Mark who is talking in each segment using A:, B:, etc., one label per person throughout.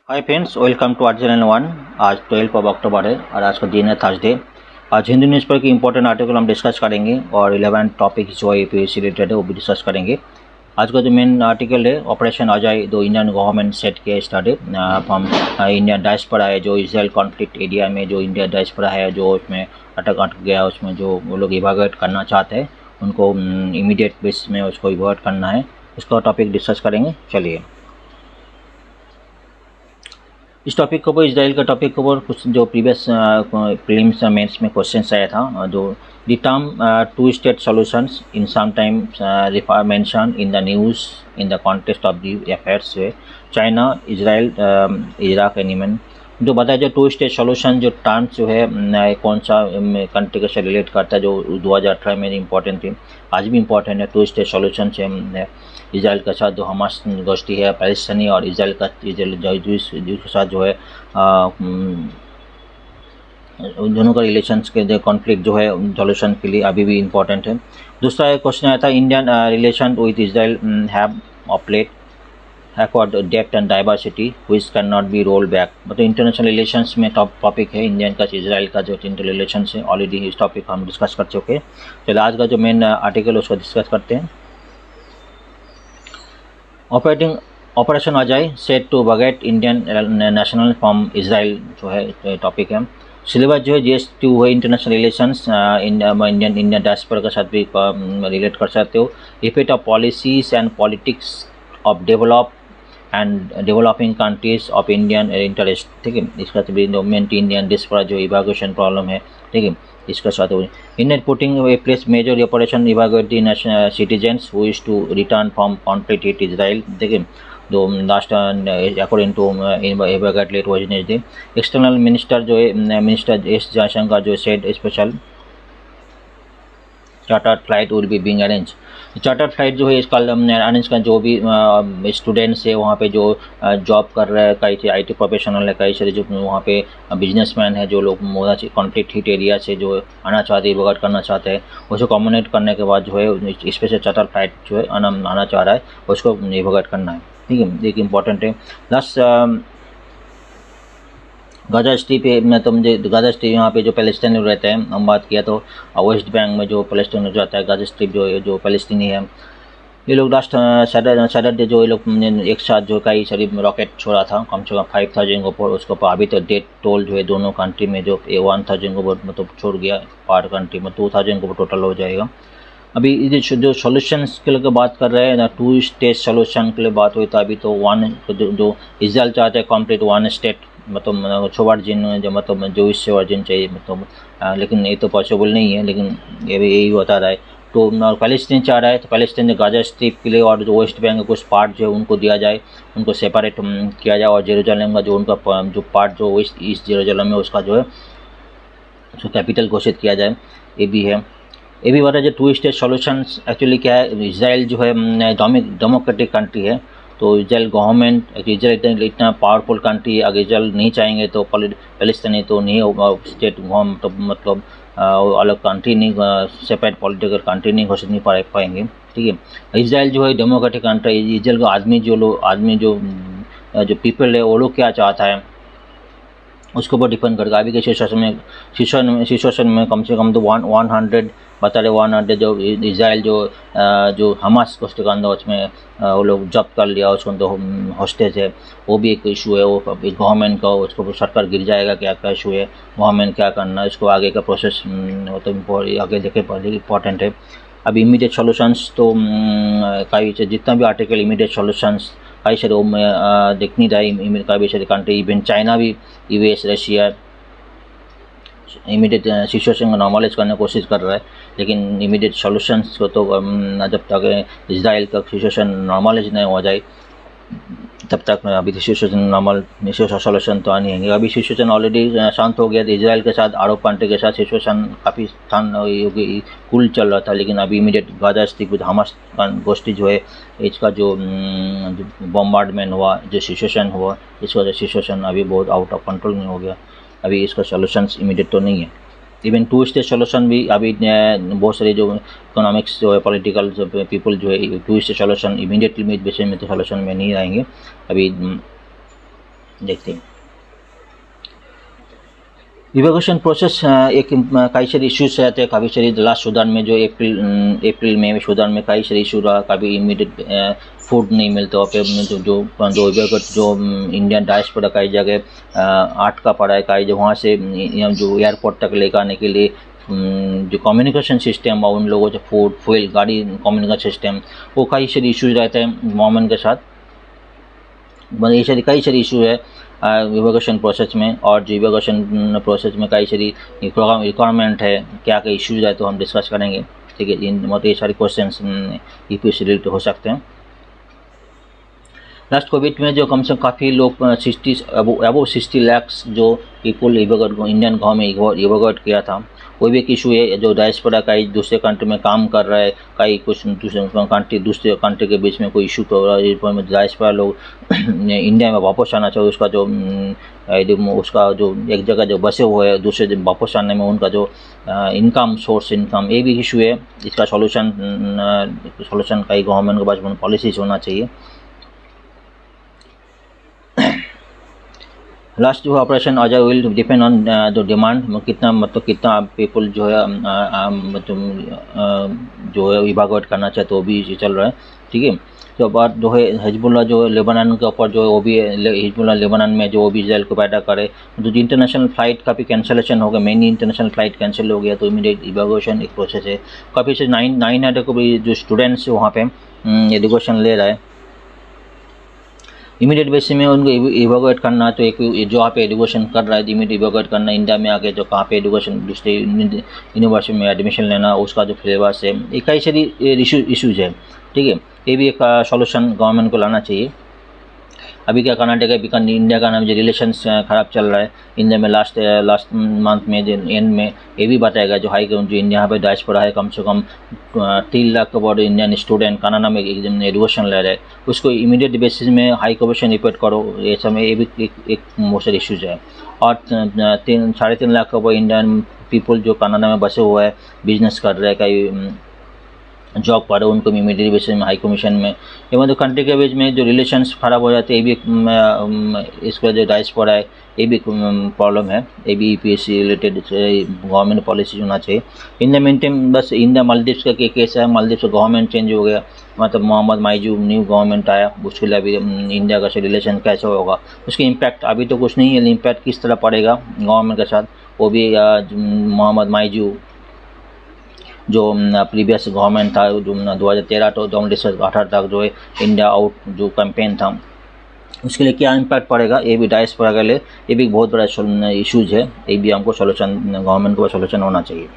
A: Hi friends, welcome to our channel 1। आज 12 अक्टूबर है और आज का दिन है थर्सडे। आज हिंदू न्यूज़पेपर की इंपॉर्टेंट आर्टिकल हम डिस्कस करेंगे और 11 टॉपिक जो है यूपीएससी रिलेटेड है वो भी डिस्कस करेंगे। आज का जो मेन आर्टिकल है, ऑपरेशन अजय दो इंडियन गवर्नमेंट सेट के स्टार्टेड फ्रॉम इंडिया डायस्पोरा है, जो इसराइल कॉन्फ्लिक्ट एरिया में जो इंडिया डायस्पोरा है जो उसमें अटक गया, उसमें जो वो लोग इवाकुएट करना चाहते हैं उनको इमीडिएट बेस में उसको इवाकुएट करना है। उसका टॉपिक डिस्कस करेंगे। चलिए, इस टॉपिक के ऊपर, इसराइल का टॉपिक के ऊपर कुछ जो प्रीवियस प्रीलिम्स मेंस में क्वेश्चन आया था, जो the term two state solutions in some time mention in the news in the context of the affairs China Israel Iraq and Yemen. जो बताया जो टू स्टेट सॉल्यूशन जो टर्म्स जो है कौन सा कंट्री के से रिलेट करता है, जो 2018 में इम्पोर्टेंट थी, आज भी इम्पोर्टेंट है। टू स्टेट सॉल्यूशन से इसराइल के साथ जो हमास गोष्ठी है पैलेस्टीनी और इसराइल के साथ जो है दोनों का रिलेशंस के जो कॉन्फ्लिक्ट जो है सॉल्यूशन के लिए अभी भी इम्पोर्टेंट है। दूसरा एक क्वेश्चन आया था, Indian relation with Israel have of late acquired depth and diversity which cannot be rolled back। मतलब इंटरनेशनल रिलेशंस में टॉप टॉपिक है इंडियन का इसराइल का जो इंटर रिलेशंस है, ऑलरेडी इस टॉपिक हम डिस्कस कर चुके हैं। चलिए, आज का जो मेन आर्टिकल है उसको डिस्कस करते हैं। Operation Ajay set to beget Indian national from Israel जो है टॉपिक है। सिलेबस जो है GS2 है, इंटरनेशनल रिलेशंस इंडियन डायस्पोरा के साथ भी रिलेट कर सकते हो। Effect of policies and politics of developing countries of Indian interest. ठीक है, इसका तो गवर्नमेंट इंडियन डिस्परा जो इवाकुएशन प्रॉब्लम है, ठीक है, इसका साथ Indian putting a place major operation evacuate the citizens who is to return from conflict with Israel. देखिए, दो last according to evacuate late Wednesday. External minister जो है मिनिस्टर एस जयशंकर जो said special chartered flight will be being arrange. Chartered flight जो है इसका arrange का, जो भी स्टूडेंट्स है वहाँ पे जो जॉब कर रहे हैं, कई से IT प्रोफेशनल है, कई सारे जो वहाँ पे बिजनेसमैन है, जो लोग कॉन्फ्लिक्ट हिट एरिया से जो आना चाहते हैं, इवाकुएट करना चाहते हैं, उसको कम्युनिकेट करने के बाद जो है स्पेशल चार्टर्ड फ्लाइट जो है आना चाह रहा है उसको इवाकुएट करना है। ठीक है, एक इम्पॉर्टेंट है। प्लस गाजा स्ट्रिप में तो मुझे गाजा स्ट्रिप यहाँ पे जो पैलेस्टीनी लोग रहते हैं, हम बात किया तो वेस्ट बैंक में जो पैलेस्टीनी जाता है, गाजा स्ट्रिप जो पैलेस्टीनी है, ये लोग लास्ट सैटरडे जो ये लोग एक साथ जो कई सारी रॉकेट छोड़ा था, कम से कम 5000 के ऊपर। उसके ऊपर अभी तो डेट टोल जो है दोनों कंट्री में जो 1000 के ऊपर मतलब छोड़ गया, पार कंट्री में 2000 के ऊपर टोटल हो जाएगा। अभी जो सॉल्यूशंस के लिए बात कर रहे हैं ना, टू स्टेट सॉल्यूशन के लिए बात हुई, तो अभी तो जो इसराइल चाहते हैं कम्प्लीट वन स्टेट, मतलब वर्जिन जो मतलब जो इससे वर्जिन चाहिए, मतलब लेकिन ये तो पॉसिबल नहीं है, लेकिन ये भी यही बता रहा है। तो पैलेस्टीन चाह रहा है, तो पैलेस्टीन गाजा स्ट्रिप के लिए और जो वेस्ट बैंक का कुछ पार्ट जो है उनको दिया जाए, उनको सेपरेट किया जाए, और जेरूसलम का जो उनका जो पार्ट जो वेस्ट ईस्ट जेरूसलम में उसका जो है उसको कैपिटल घोषित किया जाए, ये भी है। ये भी बता, जो टू स्टेट सॉल्यूशंस एक्चुअली क्या है, इसराइल जो है डेमोक्रेटिक कंट्री है, तो इसराइल गवर्नमेंट, इसराइल इतना पावरफुल कंट्री है, अगर इसराइल नहीं चाहेंगे तो पैलेस्टीनी तो नहीं होगा स्टेट, तो मतलब अलग कंट्री नहीं, सेपरेट पॉलिटिकल कंट्री नहीं घोषित नहीं पाएंगे। ठीक है, इसराइल जो है डेमोक्रेटिक कंट्री, इसराइल का आदमी जो पीपल है वो लोग क्या चाहता है उसके ऊपर डिपेंड करता है। अभी के सिचुएशन में कम से कम तो 100 बता रहे, 100 जो इसराइल जो हमास गोष्ठी का अंदर उसमें वो लोग जब्त कर लिया, उसको तो हॉस्टेज है, वो भी एक इशू है। वो गवर्नमेंट का उसको सरकार गिर जाएगा, क्या इशू है, गवर्नमेंट क्या करना है, इसको आगे का प्रोसेस तो आगे देखे इम्पोर्टेंट है। अब इमीडिएट सॉल्यूशंस तो कई जितना भी आर्टिकल इमीडिएट सॉल्यूशंस कई सारे वो मैं देख नहीं रहा, कई सारे कंट्री, इवन चाइना भी, US, रशिया इमीडिएट सिचुएशन को नॉर्मलाइज करने की कोशिश कर रहा है, लेकिन इमीडिएट सॉल्यूशंस को तो जब तक इसराइल का सिचुएशन नॉर्मलाइज नहीं हो जाए तब तक अभी सिचुएशन नॉर्मल सॉल्यूशन तो नहीं है। अभी सिचुएशन ऑलरेडी शांत हो गया, इसराइल के साथ अरब कंट्री के साथ सिचुएशन काफ़ी कूल चल रहा था, लेकिन अभी immediate Gaza strip with Hamas गोष्ठी जो है, इसका जो बॉम्बार्डमेंट हुआ, जो सिचुएशन हुआ, इस वजह से सिचुएशन अभी बहुत आउट ऑफ कंट्रोल में हो गया। अभी इसका सॉल्यूशंस इमीडिएट तो नहीं है। इवन टू स्टेट सॉल्यूशन भी अभी बहुत सारे जो इकोनॉमिक्स जो है, पॉलिटिकल जो पीपल जो है, टू स्टेट सॉल्यूशन इमीडिएटली में बेसिस में तो सॉल्यूशन में नहीं आएंगे। अभी देखते हैं। इवैक्यूएशन प्रोसेस एक कई सारे इश्यूज रहते हैं। काफ़ी सारी लास्ट सूडान में जो अप्रैल में सूडान में कई सारे इशू रहा। कभी इमीडिएट फूड नहीं मिलता वहाँ पे। जो इवैक्यूएट जो इंडियन डायस्पोरा कई जगह अटका पड़ा है। कई वहाँ से जो एयरपोर्ट तक लेकर आने के लिए जो कम्युनिकेशन सिस्टम और उन लोगों से फूड फ्यूल गाड़ी कम्युनिकेशन सिस्टम वो कई सारे इश्यूज रहते हैं गवर्नमेंट के साथ। ये कई सारे इशू है इवैक्यूएशन प्रोसेस में। और जो इवैक्यूएशन प्रोसेस में कई सारी रिक्वायरमेंट है, क्या क्या इश्यूज है, तो हम डिस्कस करेंगे। ठीक है, इन मतलब ये सारे क्वेश्चंस ईपी से रिलेटेड हो सकते हैं। लास्ट कोविड में जो कम से कम काफ़ी लोग 60 लाख जो पीपल इंडियन गाँव में इवैक्यूएट किया था। कोई भी एक इशू है जो डायस्पोरा कई दूसरे कंट्री में काम कर रहा है, कई कुछ दूसरे कंट्री के बीच में कोई इशू कर रहा है, डायस्पोरा लोग इंडिया में वापस आना चाहिए। उसका जो एक जगह जो बसे हुए हैं दूसरे दिन वापस आने में उनका जो इनकम सोर्स इनकम ये भी इशू है। इसका सॉल्यूशन कई गवर्नमेंट के पास पॉलिसीज होना चाहिए। लास्ट जो operation Ajay will depend on the demand, कितना पीपल जो है जो है इवैक्यूएट करना चाहे तो भी चल रहा है। ठीक है, तो बाद जो है हिजबुल्लाह जो लेबनान के ऊपर जो है वो भी हिजबुल्लाह लेबनान में जो भी इजराइल को पैदा करे। तो इंटरनेशनल फ्लाइट का भी कैंसलेशन हो गया, मेनी इंटरनेशनल फ्लाइट कैंसिल हो गया, तो इमीडिएट इवैक्यूएशन एक प्रोसेस है। काफ़ी से 900 को भी जो स्टूडेंट्स वहाँ पे एजुकेशन ले रहा है। इमीडिएट बेसिस में उनको इवैक्यूएट करना, तो एक जो आप एजुकेशन कर रहा है इमीडिएट इवैक्यूएट करना। इंडिया में आके जो कहाँ पे एजुकेशन दूसरे यूनिवर्सिटी में एडमिशन लेना, उसका जो सिलेबस है, ये कई सारी इशूज़ है। ठीक है, ये भी एक सॉल्यूशन गवर्नमेंट को लाना चाहिए। अभी क्या कर्नाटक है, इंडिया का नाम जो रिलेशंस ख़राब चल रहा है इंडिया में। लास्ट मंथ में एंड में ये भी बताया गया जो जो इंडिया पे डायस्पोरा है कम से कम 3 लाख के बड़े इंडियन स्टूडेंट कनाडा में एजुकेशन ले रहे हैं, उसको इमीडिएट बेसिस में हाई कमीशन रिपोर्ट करो। ये समय ये भी एक मोस्ट इश्यूज है। और 3.5 लाख के बड़े इंडियन पीपल जो कनाडा में बसे हुए हैं, बिजनेस कर रहे हैं, कई जॉब पर है, उनको इमीडिएट बेसिस में हाई कमीशन में। ये मतलब कंट्री के बीच में जो रिलेशंस ख़राब हो जाते हैं, ये भी इसका जो डायस्पोरा है ये भी प्रॉब्लम है। ये भी ईपीएससी रिलेटेड गवर्नमेंट पॉलिसी होना चाहिए। इन द मेन टाइम बस इंडिया मालदीव्स का केस है, मालदीव्स का गवर्नमेंट चेंज हो गया, मतलब मोहम्मद माइजू न्यू गवर्नमेंट आया, उसके लिए अभी इंडिया का रिलेशन कैसे होगा, उसके इम्पैक्ट अभी तो कुछ नहीं है, इम्पैक्ट किस तरह पड़ेगा गवर्नमेंट के साथ वो भी मोहम्मद माइजू जो प्रीवियस गवर्नमेंट था जो 2013 तो 2018 तक जो है इंडिया आउट जो कैंपेन था, उसके लिए क्या इम्पैक्ट पड़ेगा, ये भी डायस्पोरा के लिए ये भी बहुत बड़ा इश्यूज है। ये भी हमको सॉल्यूशन गवर्नमेंट को सॉल्यूशन होना चाहिए।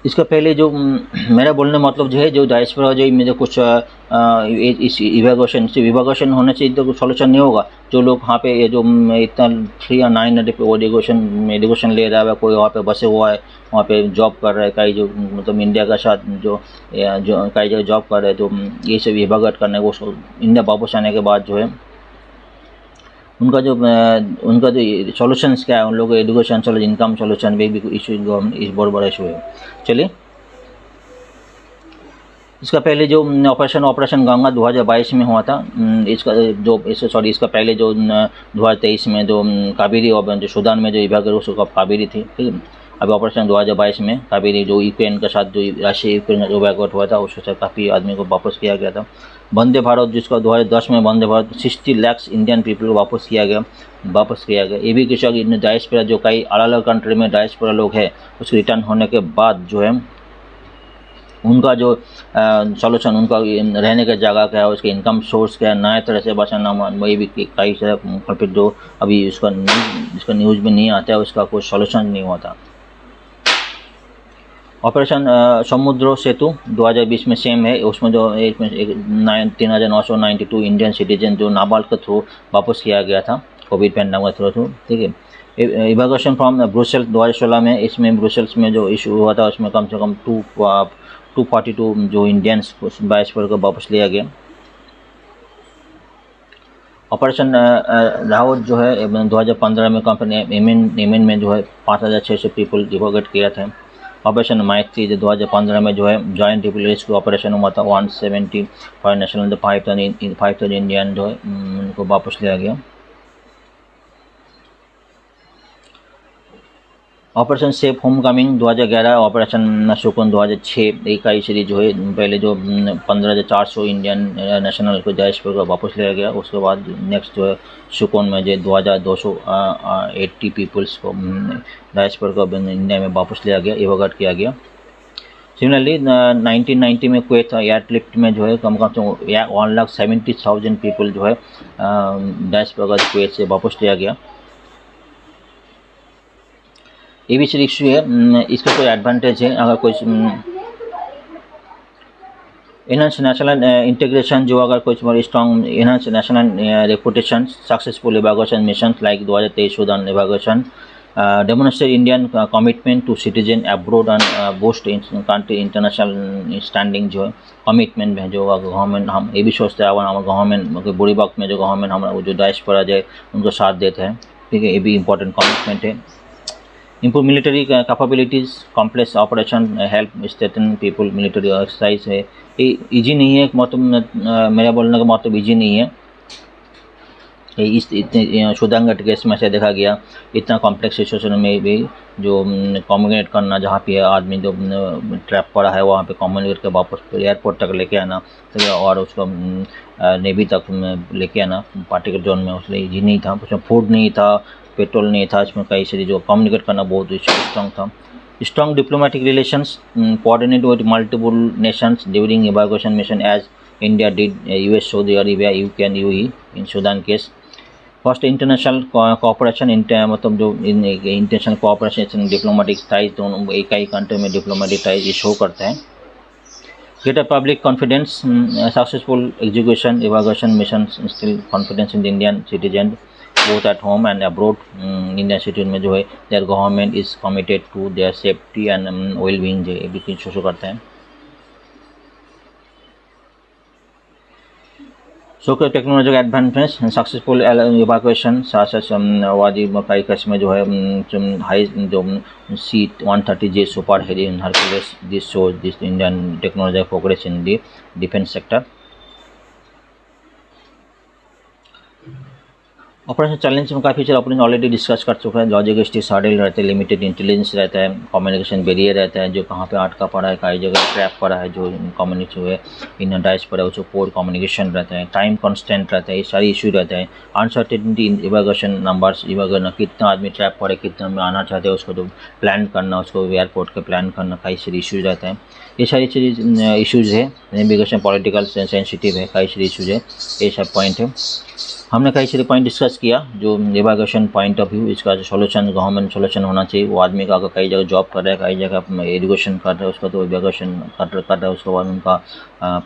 A: इसका पहले जो मेरा बोलने मतलब जो है जो डायस्पोरा जो मुझे कुछ इस इवैक्यूएशन होना चाहिए तो कुछ सॉल्यूशन नहीं होगा। जो लोग वहाँ पे ये जो इतना 3 या 9 वो एजुकेशन ले रहा है, कोई वहाँ पे बसे हुआ है, वहाँ पे जॉब कर रहा है, कई जो मतलब इंडिया का साथ जो कई जगह जॉब कर रहे हैं, तो ये सब इवैक्यूएट करने को इंडिया वापस आने के बाद जो है उनका जो सॉल्यूशंस क्या है, उन लोगों का एजुकेशन सॉल्यूशन, इनकम सॉल्यूशन भी इशू इस बहुत बड़ा इशू है। चलिए, इसका पहले जो ऑपरेशन गंगा 2022 में हुआ था, इसका पहले जो 2023 में जो कावेरी और जो सूडान में जो इवैक्यूएट उसका कावेरी थी। ठीक है, अभी ऑपरेशन 2022 में कावेरी जो यूक्रेन के साथ जो रशिया यूक्रेन जो इवैक्यूएट हुआ था उससे काफ़ी आदमी को वापस किया गया था। वंदे भारत जिसका 2010 में वंदे भारत 60 लाख इंडियन पीपल को वापस किया गया। ये भी किसी डायस्पोरा जो कई अलग अलग कंट्री में डायस्पोरा लोग हैं, उसके रिटर्न होने के बाद जो है उनका जो सॉल्यूशन, उनका रहने का जगह क्या है, उसके इनकम सोर्स क्या है, नए तरह से बचाना, वही भी कई सारे फिर जो अभी इसका न्यूज़ में नहीं आता है, उसका कोई सॉल्यूशन नहीं होता। ऑपरेशन समुद्र सेतु 2020 में सेम है, उसमें जो 3,992 इंडियन सिटीजन जो नाबार्ड के थ्रू वापस किया गया था कोविड पैंडेमिक के थ्रू। ठीक है, इवैक्यूएशन फ्रॉम ब्रुसेल्स 2016 में, इसमें ब्रुसेल्स में जो इशू हुआ था उसमें कम से कम 242 जो इंडियंस 22 को वापस लिया गया। ऑपरेशन राहुल जो है 2015 में कंपनी येमेन में जो है 5,600 पीपल इवैक्यूएट किया थे। ऑपरेशन मैत्री जो 2015 में जो है जॉइंट रेस्क्यू ऑपरेशन हुआ था, 175 नेशनल 5,000 इंडियन जो है उनको वापस लिया गया। Operation safe home coming 2011, operation सुकून 2006, इकाई सीरीज जो है पहले जो 15,400 इंडियन नेशनल को डायस्पोरा को वापस लिया गया। उसके बाद नेक्स्ट जो है सुकून में जो 2,280 पीपल्स को डायस्पोरा को इंडिया में वापस लिया गया, इवोगेट किया गया। सिमिलरली 1990 में कुवैत एयरलिफ्ट में जो है कम से कम 1,70,000 पीपल जो है डायस्पोरा को कुवैत से वापस लिया गया। ये भी इशू है, इसका कोई एडवांटेज है अगर कोई इनहांस नेशनल इंटीग्रेशन जो अगर कोई strong enhance national reputation successful evacuation mission like 2023 Sudan evacuation demonstrate Indian commitment to citizen abroad and boost country international standing जो है कमिटमेंट में जो गवर्नमेंट हम ये भी सोचते हैं हमारे गवर्नमेंट बुरी वक्त में जो गवर्नमेंट हम जो डायस्पोरा जाए उनको साथ देते हैं, ठीक है, ये भी इंपॉर्टेंट कमिटमेंट है। Improve military capabilities, complex operation, help strengthen people, military exercise है, ये इजी नहीं है, मतलब मेरा बोलने का मतलब इजी नहीं है। इस इतने सुदांगट केस में से देखा गया इतना कॉम्प्लेक्स सिचुएशन में भी जो कम्युनिकेट करना, जहाँ पे आदमी जो ट्रैप पड़ा है वहाँ पे कम्युनिकेट कर वापस एयरपोर्ट तक लेके आना और उसको नेवी तक लेके आना पार्टिकुलर जोन में, उसमें इजी नहीं था। उसमें फूड नहीं था, पेट्रोल नहीं था, इसमें कई सारी जो कम्युनिकेट करना बहुत स्ट्रॉन्ग था। Strong diplomatic relations, coordinate with multiple nations during evacuation mission as India did US, Saudi Arabia, UK and UAE in Sudan case. First international cooperation, मतलब जो इंटरनेशनल कोऑपरेशन डिप्लोमेटिक टाइज दोनों एक ही country में diplomatic ties show करते हैं। Greater public confidence, successful execution, evacuation missions instill confidence in the Indian citizen both at home and abroad। Indian citizen में जो है their government is committed to their safety and well-being, जो ये भी कुछ show करते हैं। So technological advancements, successful evacuation वादी कई केस में जो है हाई जो C-130J super heavy in Hercules, this shows this Indian technology progress in the defence sector. Operation challenge में काफ़ी फीचर अपन ऑलरेडी डिस्कस कर चुका है। लॉजिस्टिक्स हार्डल रहते हैं, लिमिटेड इंटेलिजेंस रहता है, कम्युनिकेशन बैरियर रहता है, जो कहाँ पे अटका पड़ा है, कई जगह ट्रैप पड़ा है, जो कम्युनिटी हुए इन डाइस पड़ा है उसको पोर कम्युनिकेशन रहता है, टाइम कॉन्स्टेंट रहता है, ये सारी इशू रहता है। अनसर्टेनिटी इन इवैक्यूएशन नंबर्स, इवैक्यूएशन कितना आदमी ट्रैप पड़े, कितना में आना चाहते हैं, उसको जो प्लान करना, उसको एयरपोर्ट के प्लान करना, कई सारी इशूज़ रहते हैं। ये सारी चीज़ इशूज़ है। नेविगेशन पॉलिटिकल सेंसिटिव है, कई सारी इशूज़ है, ये सब पॉइंट है। हमने कई सारे पॉइंट डिस्कस किया जो इवैक्यूएशन पॉइंट ऑफ व्यू, इसका जो सोल्यूशन गवर्नमेंट सोल्यूशन होना चाहिए। वो आदमी का अगर कई जगह जॉब कर रहा है, कई जगह एजुकेशन कर रहा है, उसका तो इवैक्यूएशन कर रहा है, उसके बाद उनका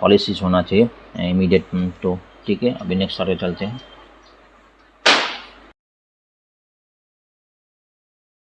A: पॉलिसीज़ होना चाहिए इमीडिएट। तो ठीक है, अभी नेक्स्ट आगे चलते हैं।